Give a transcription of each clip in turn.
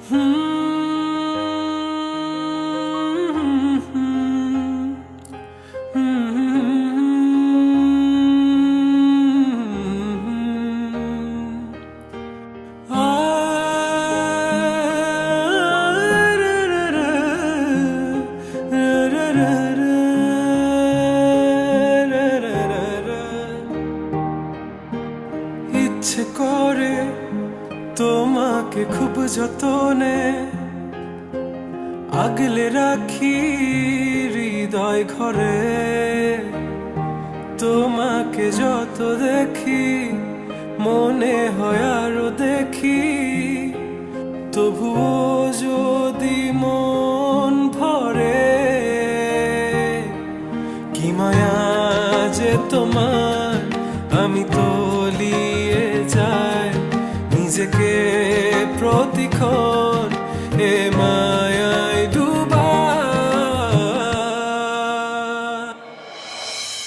ইচ্ছে করে তোমাকে খুব যতনে আগলে রাখি হৃদয় ঘরে। তোমাকে যত দেখি মনে হয় আরো দেখি, তবুও যদি মন ভরে। কি মায়া যে তোমার, আমি তলিয়ে যাই নিজেকে প্রতিক্ষণ এ মায়ায় ডুবা।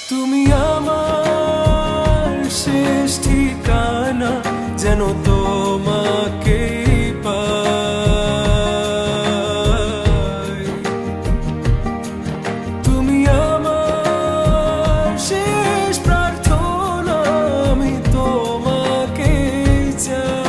তুমি আমার শেষ ঠিকানা, যেন তোমাকেই পাই। তুমি আমার শেষ প্রার্থনা, আমি তোমাকেই চাই।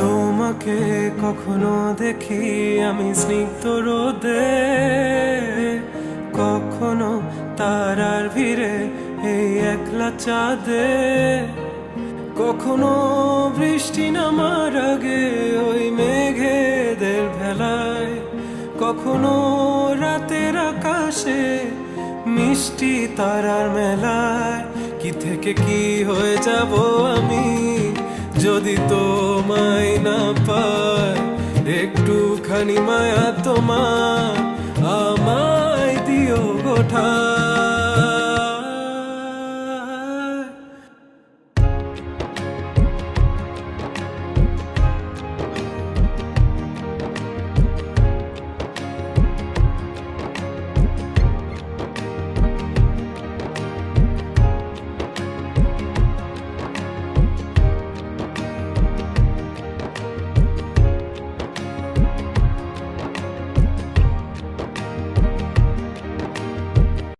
তোমাকে কখনো দেখি আমি স্নিগ্ধ রোদে, কখনো তারার ভিড়ে এই একলা চাঁদে, কখনো বৃষ্টি নামার আগে ওই মেঘেদের ভেলায়, কখনো রাতের আকাশে মিষ্টি তারার মেলায়। কি থেকে কি হয়ে যাব আমি যদি তোমায় না পাই। একটুখানি মায়া তোমার আমায় দিও গোঠা।